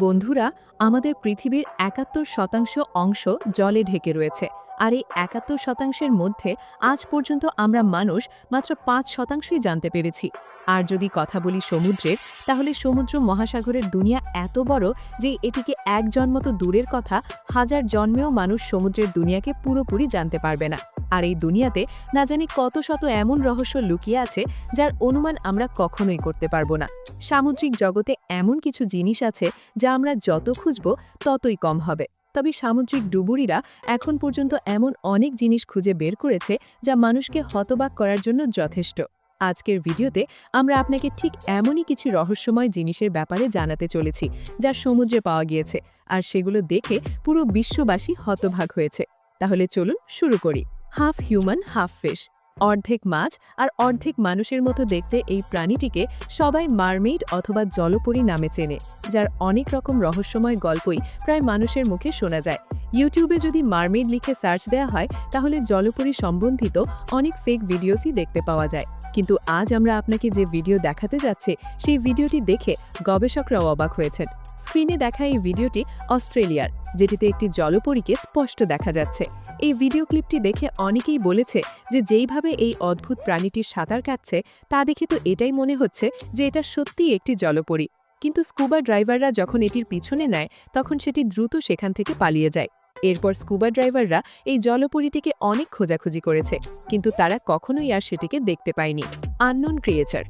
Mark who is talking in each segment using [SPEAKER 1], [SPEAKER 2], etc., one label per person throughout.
[SPEAKER 1] বন্ধুরা, আমাদের পৃথিবীর ৭১% অংশ জলে ঢেকে রয়েছে। আর এই ৭১%-এর মধ্যে আজ পর্যন্ত আমরা মানুষ মাত্র ৫%ই জানতে পেরেছি। আর যদি কথা বলি সমুদ্রের, তাহলে সমুদ্র মহাসাগরের দুনিয়া এত বড় যে এটিকে এক জন্ম তো দূরের কথা, হাজার জন্মেও মানুষ সমুদ্রের দুনিয়াকে পুরোপুরি জানতে পারবে না। আর এই দুনিয়াতে না জানি কত শত এমন রহস্য লুকিয়ে আছে যার অনুমান আমরা কখনোই করতে পারবো না। সামুদ্রিক জগতে এমন কিছু জিনিস আছে যা আমরা যত খুঁজব ততই কম হবে। তবে সামুদ্রিক ডুবুরিরা এখন পর্যন্ত এমন অনেক জিনিস খুঁজে বের করেছে যা মানুষকে হতবাক করার জন্য যথেষ্ট। আজকের ভিডিওতে আমরা আপনাকে ঠিক এমনই কিছু রহস্যময় জিনিসের ব্যাপারে জানাতে চলেছি যা সমুদ্রে পাওয়া গিয়েছে, আর সেগুলো দেখে পুরো বিশ্ববাসী হতবাক হয়েছে। তাহলে চলুন শুরু করি। হাফ হিউম্যান হাফ ফিশ, অর্ধেক মাছ আর অর্ধেক মানুষের মতো দেখতে এই প্রাণীটিকে সবাই মারমেইড অথবা জলপরী নামে চেনে, যার অনেক রকম রহস্যময় গল্পই প্রায় মানুষের মুখে শোনা যায়। ইউটিউবে যদি মারমেইড লিখে সার্চ দেওয়া হয় তাহলে জলপরী সম্বন্ধিত অনেক ফেক ভিডিওসই দেখতে পাওয়া যায়। কিন্তু আজ আমরা আপনাকে যে ভিডিও দেখাতে যাচ্ছে সেই ভিডিওটি দেখে গবেষকরাও অবাক হয়েছেন। স্ক্রিনে দেখা এই ভিডিওটি অস্ট্রেলিয়ার, যেটিতে একটি জলপরীকে স্পষ্ট দেখা যাচ্ছে। এই ভিডিও ক্লিপটি দেখে অনেকেই বলেছে যে যেইভাবে এই অদ্ভুত প্রাণীটির সাঁতার কাটছে তা দেখে তো এটাই মনে হচ্ছে যে এটা সত্যিই একটি জলপরী। কিন্তু স্কুবা ড্রাইভাররা যখন এটির পিছনে নেয় তখন সেটি দ্রুত সেখান থেকে পালিয়ে যায়। এরপর স্কুবা ড্রাইভাররা এই জলপরীটিকে অনেক খোঁজাখুঁজি করেছে, কিন্তু তারা কখনোই আর সেটিকে দেখতে পায়নি। Unknown creature.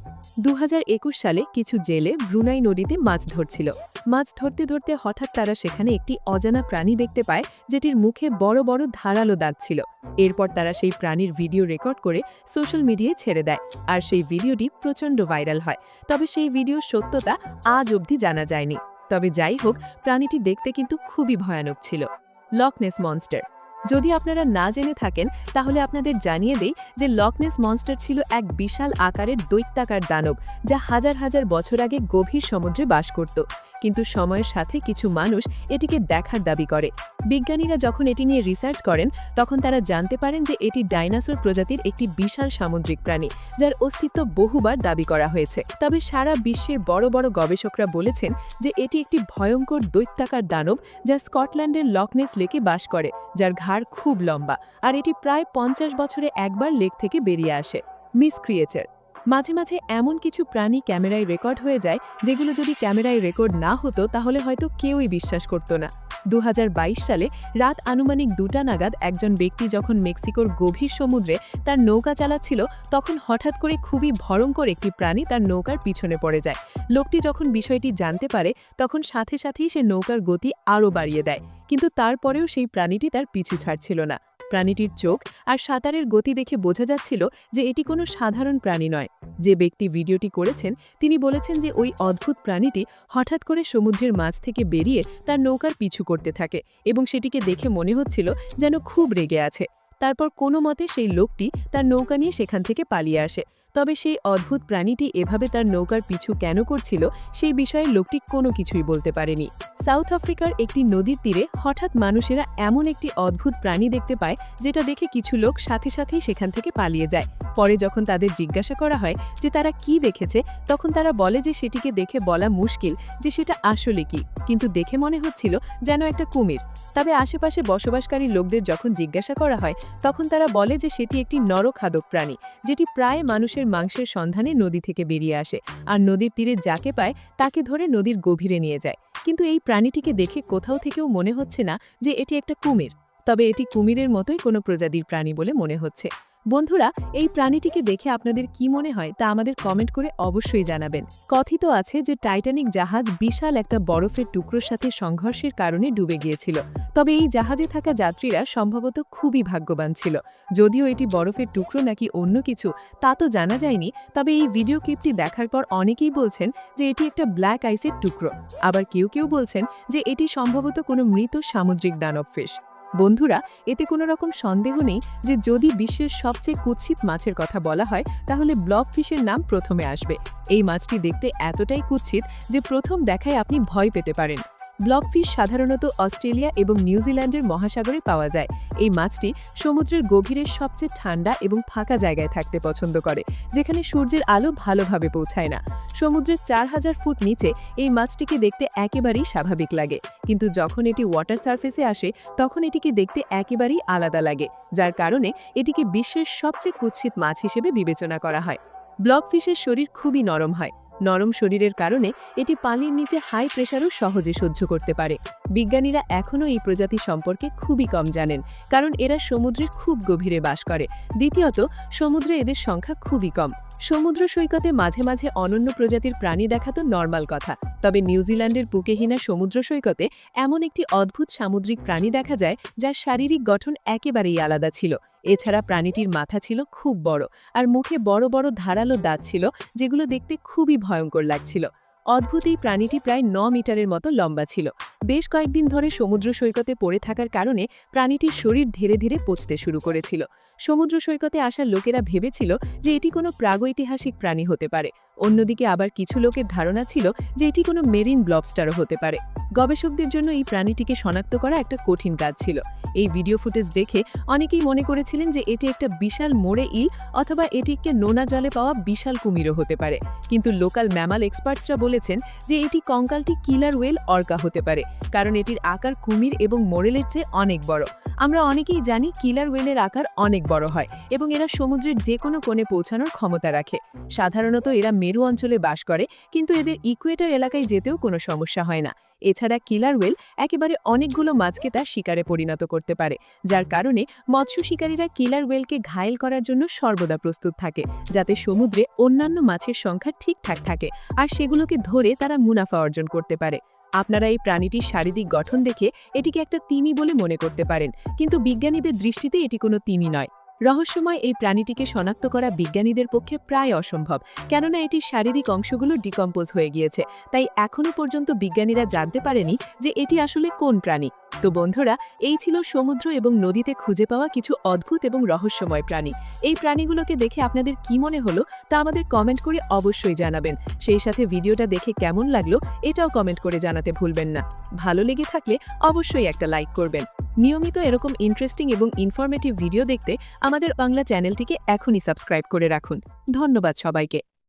[SPEAKER 1] ২০২১ সালে কিছু জেলে ব্রুনাই নদীতে মাছ ধরছিল। মাছ ধরতে ধরতে হঠাৎ তারা সেখানে একটি অজানা প্রাণী দেখতে পায়, যেটির মুখে বড় বড় ধারালো দাঁত ছিল। এরপর তারা সেই প্রাণীর ভিডিও রেকর্ড করে সোশ্যাল মিডিয়ায় ছেড়ে দেয়, আর সেই ভিডিওটি প্রচণ্ড ভাইরাল হয়। তবে সেই ভিডিওর সত্যতা আজ অবধি জানা যায়নি। তবে যাই হোক, প্রাণীটি দেখতে কিন্তু খুবই ভয়ানক ছিল। Loch Ness monster. যদি আপনারা না জেনে থাকেন তাহলে আপনাদের জানিয়ে দেই যে লক নেস মনস্টার ছিল এক বিশাল আকারের দৈত্যাকার দানব, যা হাজার হাজার বছর আগে গভীর সমুদ্রে বাস করত। কিন্তু সময়ের সাথে কিছু মানুষ এটিকে দেখার দাবি করে। বিজ্ঞানীরা যখন এটি নিয়ে রিসার্চ করেন তখন তারা জানতে পারেন যে এটি ডাইনোসর প্রজাতির একটি বিশাল সামুদ্রিক প্রাণী, যার অস্তিত্ব বহুবার দাবি করা হয়েছে। তবে সারা বিশ্বের বড় বড় গবেষকরা বলেছেন যে এটি একটি ভয়ঙ্কর দৈত্যাকার দানব যা স্কটল্যান্ডের লক নেস লেকে বাস করে, যার ঘাড় খুব লম্বা, আর এটি প্রায় ৫০ বছরে একবার লেক থেকে বেরিয়ে আসে। Miss creature. মাঝে মাঝে এমন কিছু প্রাণী ক্যামেরায় রেকর্ড হয়ে যায় যেগুলো যদি ক্যামেরায় রেকর্ড না হতো তাহলে হয়তো কেউই বিশ্বাস করত না। ২০২২ সালে রাত আনুমানিক ২টা নাগাদ একজন ব্যক্তি যখন মেক্সিকোর গভীর সমুদ্রে তার নৌকা চালাচ্ছিল তখন হঠাৎ করে খুবই ভয়ঙ্কর একটি প্রাণী তার নৌকার পিছনে পড়ে যায়। লোকটি যখন বিষয়টি জানতে পারে তখন সাথে সাথেই সে নৌকার গতি আরও বাড়িয়ে দেয়, কিন্তু তারপরেও সেই প্রাণীটি তার পিছু ছাড়ছিল না। প্রাণীটির চোখ আর সাঁতারের গতি দেখে বোঝা যাচ্ছিল যে এটি কোনো সাধারণ প্রাণী নয়। যে ব্যক্তি ভিডিওটি করেছেন তিনি বলেছেন যে ওই অদ্ভুত প্রাণীটি হঠাৎ করে সমুদ্রের মাঝ থেকে বেরিয়ে তার নৌকার পিছু করতে থাকে এবং সেটিকে দেখে মনে হচ্ছিল যেন খুব রেগে আছে। তারপর কোনো মতে সেই লোকটি তার নৌকা নিয়ে সেখান থেকে পালিয়ে আসে। তবে সেই অদ্ভুত প্রাণীটি এভাবে তার নৌকার পিছু কেন করছিল সেই বিষয়ে লোকটি কোনো কিছুই বলতে পারেনি। সাউথ আফ্রিকার একটি নদীর তীরে হঠাৎ মানুষেরা এমন একটি অদ্ভুত প্রাণী দেখতে পায় যেটা দেখে কিছু লোক সাথে সাথেই সেখান থেকে পালিয়ে যায়। পরে যখন তাদের জিজ্ঞাসা করা হয় যে তারা কি দেখেছে তখন তারা বলে যে সেটিকে দেখে বলা মুশকিল যে সেটা আসলে কি, কিন্তু দেখে মনে হচ্ছিল যেন একটা কুমির। তবে আশেপাশে বসবাসকারী লোকদের যখন জিজ্ঞাসা করা হয় তখন তারা বলে যে সেটি একটি নরখাদক প্রাণী, যেটি প্রায় মানুষের মাংসের সন্ধানে নদী থেকে বেরিয়ে আসে আর নদীর তীরে যাকে পায় তাকে ধরে নদীর গভীরে নিয়ে যায়। কিন্তু এই প্রাণীটিকে দেখে কোথাও থেকেও মনে হচ্ছে না যে এটি একটা কুমির, তবে এটি কুমিরের মতোই কোনো প্রজাতির প্রাণী বলে মনে হচ্ছে। বন্ধুরা, এই প্রাণীটিকে দেখে আপনাদের কি মনে হয় তা আমাদের কমেন্ট করে অবশ্যই জানাবেন। কথিত আছে যে টাইটানিক জাহাজ বিশাল একটা বরফের টুকরোর সাথে সংঘর্ষের কারণে ডুবে গিয়েছিল। তবে এই জাহাজে থাকা যাত্রীরা সম্ভবত খুবই ভাগ্যবান ছিল। যদিও এটি বরফের টুকরো নাকি অন্য কিছু তা তো জানা যায়নি, তবে এই ভিডিও ক্লিপটি দেখার পর অনেকেই বলছেন যে এটি একটা ব্ল্যাক আইসের টুকরো। আবার কেউ কেউ বলছেন যে এটি সম্ভবত কোনো মৃত সামুদ্রিক দানব ফিশ। বন্ধুরা, এতে কোনো রকম সন্দেহ নেই যে যদি বিশ্বের সবচেয়ে কুৎসিত মাছের কথা বলা হয় তাহলে ব্লব ফিশের নাম প্রথমে আসবে। এই মাছটি দেখতে এতটাই কুৎসিত যে প্রথম দেখায় আপনি ভয় পেতে পারেন। ব্লবফিশ সাধারণত অস্ট্রেলিয়া এবং নিউজিল্যান্ডের মহাসাগরে পাওয়া যায়। এই মাছটি সমুদ্রের গভীরের সবচেয়ে ঠান্ডা এবং ফাঁকা জায়গায় থাকতে পছন্দ করে, যেখানে সূর্যের আলো ভালোভাবে পৌঁছায় না। সমুদ্রের 4000 ফুট নিচে এই মাছটিকে দেখতে একেবারেই স্বাভাবিক লাগে, কিন্তু যখন এটি ওয়াটার সারফেসে আসে তখন এটিকে দেখতে একেবারেই আলাদা লাগে, যার কারণে এটিকে বিশ্বের সবচেয়ে কুৎসিত মাছ হিসেবে বিবেচনা করা হয়। ব্লবফিশের শরীর খুবই নরম হয়। নরম শরীরের কারণে এটি পানির নিচে হাই প্রেসারও সহজে সহ্য করতে পারে। বিজ্ঞানীরা এখনও এই প্রজাতি সম্পর্কে খুবই কম জানেন, কারণ এরা সমুদ্রের খুব গভীরে বাস করে। দ্বিতীয়ত, সমুদ্রে এদের সংখ্যা খুবই কম। সমুদ্র সৈকতে মাঝে মাঝে অনন্য প্রজাতির প্রাণী দেখা তো নর্মাল কথা, তবে নিউজিল্যান্ডের বুকেহিনা সমুদ্র সৈকতে এমন একটি অদ্ভুত সামুদ্রিক প্রাণী দেখা যায় যার শারীরিক গঠন একেবারেই আলাদা ছিল। এছাড়া প্রাণীটির মাথা ছিল খুব বড়, আর মুখে বড় বড় ধারালো দাঁত ছিল, যেগুলো দেখতে খুবই ভয়ঙ্কর লাগছিল। অদ্ভুত এই প্রাণীটি প্রায় 9 মিটারের মতো লম্বা ছিল। বেশ কয়েকদিন ধরে সমুদ্র সৈকতে পড়ে থাকার কারণে প্রাণীটির শরীর ধীরে ধীরে পচতে শুরু করেছিল। সমুদ্র সৈকতে আসা লোকেরা ভেবেছিল যে এটি কোনো প্রাগৈতিহাসিক প্রাণী হতে পারে। অন্যদিকে আবার কিছু লোকের ধারণা ছিল যে এটি কোনো মেরিন ব্লবস্টারও হতে পারে। গবেষকদের জন্য এই প্রাণীটিকে শনাক্ত করা একটা কঠিন কাজ ছিল। এই ভিডিও ফুটেজ দেখে অনেকেই মনে করেছিলেন যে এটি একটা বিশাল মোড়ে ইল অথবা এটিকে নোনা জলে পাওয়া বিশাল কুমিরও হতে পারে, কিন্তু লোকাল ম্যামাল এক্সপার্টসরা বলেছেন যে এটি কঙ্কালটি কিলার ওয়েল অর্কা হতে পারে, কারণ এটির আকার কুমির এবং মোরেলের চেয়ে অনেক বড়। আমরা অনেকেই জানি কিলার ওয়েলের আকার অনেক বড় হয় এবং এরা সমুদ্রের যে কোনো কোণে পৌঁছানোর ক্ষমতা রাখে। সাধারণত এরা মেরু অঞ্চলে বাস করে, কিন্তু এদের ইকুয়েটর এলাকায় যেতেও কোনো সমস্যা হয় না। এছাড়া কিলার ওয়েল একেবারে অনেকগুলো মাছকে তার শিকারে পরিণত করতে পারে, যার কারণে মৎস্য শিকারীরা কিলার ওয়েলকে ঘায়েল করার জন্য সর্বদা প্রস্তুত থাকে, যাতে সমুদ্রে অন্যান্য মাছের সংখ্যা ঠিকঠাক থাকে আর সেগুলোকে ধরে তারা মুনাফা অর্জন করতে পারে। আপনারা এই প্রাণীটির শারীরিক গঠন দেখে এটিকে একটা তিমি বলে মনে করতে পারেন, কিন্তু বিজ্ঞানীদের দৃষ্টিতে এটি কোনো তিমি নয়। রহস্যময় এই প্রাণীটিকে শনাক্ত করা বিজ্ঞানীদের পক্ষে প্রায় অসম্ভব, কেননা এটির শারীরিক অংশগুলো ডিকম্পোজ হয়ে গিয়েছে, তাই এখনও পর্যন্ত বিজ্ঞানীরা জানতে পারেনি যে এটি আসলে কোন প্রাণী। তো বন্ধুরা, এই ছিল সমুদ্র এবং নদীতে খুঁজে পাওয়া কিছু অদ্ভুত এবং রহস্যময় প্রাণী। এই প্রাণীগুলোকে দেখে আপনাদের কি মনে হলো তা আমাদের কমেন্ট করে অবশ্যই জানাবেন। সেই সাথে ভিডিওটা দেখে কেমন লাগলো এটাও কমেন্ট করে জানাতে ভুলবেন না। ভালো লেগে থাকলে অবশ্যই একটা লাইক করবেন। নিয়মিত এরকম ইন্টারেস্টিং এবং ইনফরমেটিভ ভিডিও দেখতে আমাদের বাংলা চ্যানেলটিকে এখনই সাবস্ক্রাইব করে রাখুন। ধন্যবাদ সবাইকে।